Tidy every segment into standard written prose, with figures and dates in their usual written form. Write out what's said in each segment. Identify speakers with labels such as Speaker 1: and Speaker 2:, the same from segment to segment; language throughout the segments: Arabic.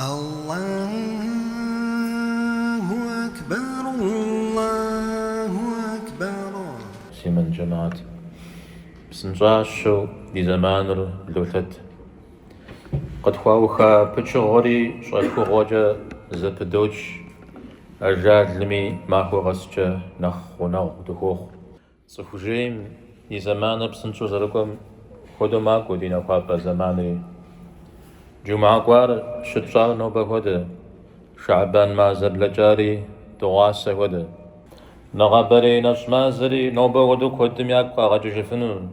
Speaker 1: الله أكبر الله أكبر.
Speaker 2: سيمن جماعت بسنجاشو دي زمانر لوثت قد خواوخا بچغوري شغلخو غوجا زبدوش أرجاد لمي ماهو غسجا نخ ونغ دخوخ صفوجيم دي زمانر بسنجو زرقم خودو ماكو دينا خوابا زمانري جمعة قوار شتشار نوبة هدى شعبان ما زبلجاري دواسة هدى نغابري نشمازري نوبة ودو كودم يابقى غجو جفنون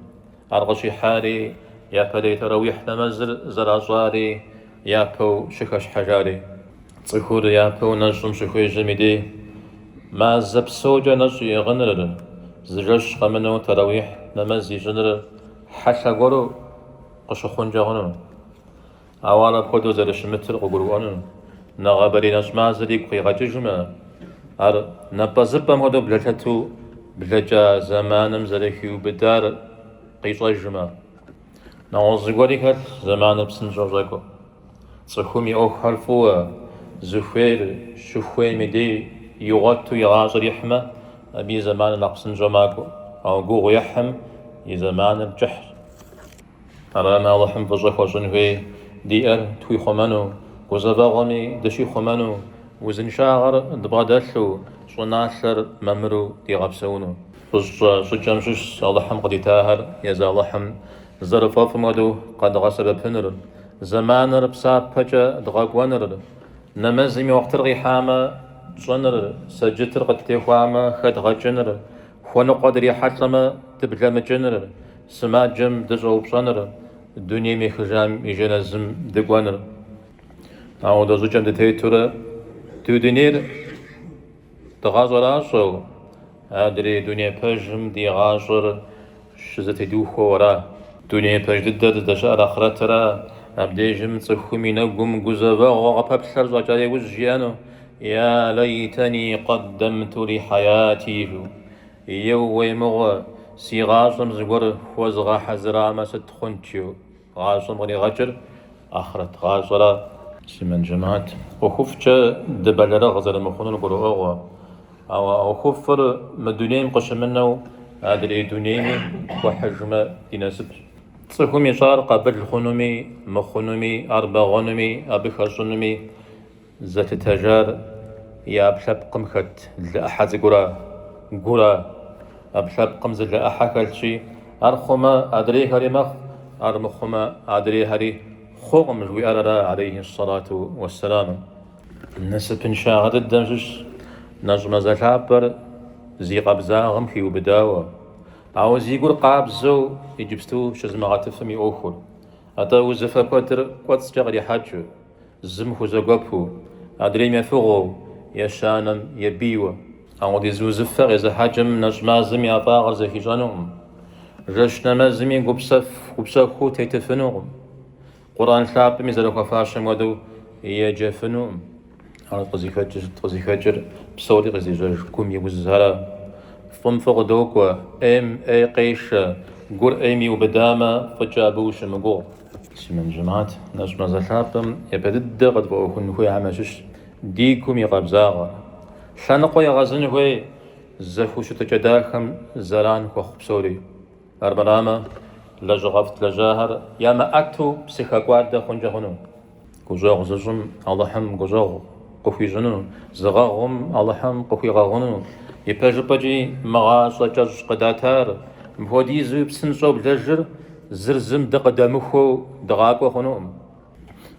Speaker 2: أرغشي حاري يابلي ترويح نمزر زرازواري يابو شكش حجاري صخور يابو نجم شخوي جميدي ما زب سوجا نجو يغنر زجش غمنو ترويح نمزي جنر حشا غورو قشخون جغنو أوالا بخدو زرش متر قبروانو نغابري نشمازري كوي غججما أر نبازبام هدو بلجتو بلجا زمانم زريكيو بدار قيشا جما نعوزيقوري كات زمان بسنجو زاكو صخومي أو حرفوا زخوير شخوي مدي يغطو يغاجر يحمى أبي زمان نقسنجو ماكو أو قوغ يحم يزمان الجحر أرانا اللهم فجخ وجنوي ديار توي خمانو وزباغمي دشي خمانو وزنشاغر دبادلو شناشر ممرو دي غبسونو شجمشش اللهم قد تاهر يزا اللهم زرفاف مدو قد غسر بنر زمان ربسا بجا دغاقوانر نمزمي وقتر غيحاما جنر سجتر قد تيخواما خد غجنر خوانو قدر يحتلما تبلام جنر سما جم دجو بشنر الدنيا ميخجام يجنزم دقوانر أو دزو جم دتيتورا تودنير تغازر عشو أدري دنيا بجم دي غاشر شزت دوخو ورا دنيا بجدد دشار آخرترا أبديجم تخمي نقوم جزبا وغبا بسر زجاجي وجيانو يا ليتني قدمت لحياتي يوي مغا سي غاشم زغور خوزغا حزرا ما ستخنتيو غاشم غني غجر آخرت غاشرا سيمن جماعت وخفجا دبالرا غزر مخونو القرؤوا أو خفر مدنيم قشمنو أدري دنيمي وحجمة يناسب تصيكم يشار قبل الخنومي مخنومي أربع غنومي أبي خشنومي ذات تجار يا بشاب قمخت لأحد قرا أبشاب قمز لأحد شي أرخما أدري هري مخ أرمخما أدري هري خوغم جوي أرى عليه الصلاة والسلام النسب انشاغد الدمجش نجم زلابر زي قبزاغم خيو بداوة عاوز يقول قابزو يجبستو شزمغات فمي أوخر أتا وزفا قدر قد سجغري حاجو زمخو زقبو أدري مفغو يشانم يبيوة أو دي زوزفا إذا حاجم نجمازم يطاغر زي جانوم رشنا مازمي قبسخو تيتفنوم قرآن شاب ميزالو خفاشم ودو يجفنوم أنا تغزي فجر بصوري غزي جرج كوم يوزهرا فنفق دوكوا أي قيش قر أيمي وبداما فجابوش مقو سيمن جماعت نجم زلابم يبدد قد بأخون هوي عمشش ديكم يقبزاغا شانقو يغازن هوي زفوش تجداكم زران وخبصوري أربراما لجغفت لجاهر ياما أكتو بسيخاقوات دا خنجا خنو قجاغ زجم اللهم قجاغ قفي جنو زغاغم اللهم قفي غاغنو يباجي مغاش لجاج قداتار مهودي زوب سنشو بلجر زرزم دقدامخو دغاكو خنوم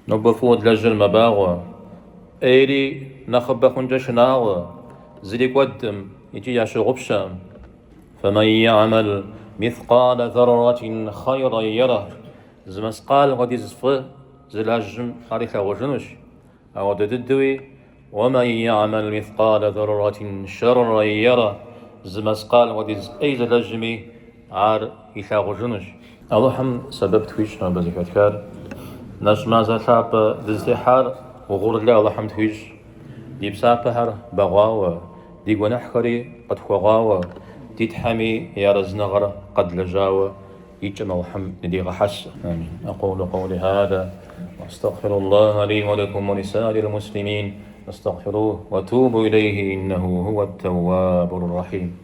Speaker 2: نبفود لجر مباغو ايري نخبا خنجا شناغو زري قدم يجي ياشو غبشام فمن يعمل مثقال ذرة خيرا يره زمسقال غدي زفه زلاجم خاريخا وجنوش أو ددوي ومن يعمل مثقال ذرة شرا يره زمسقال غدي أي زلاجمي عار إخا وجنوش اللهم سبب تويشنا بزكاتكار نجمع زلاب دزدحار وغور الله اللهم تويش دي بسابهر بغاوة دي ونحكري قد خواغاوة تتحمي يا رزنغر قد لجاوة يجمع وحم نديغ حس آمين. أقول قولي هذا وأستغفر الله لي ولكم ولسائر المسلمين، استغفروه وتوبوا إليه إنه هو التواب الرحيم.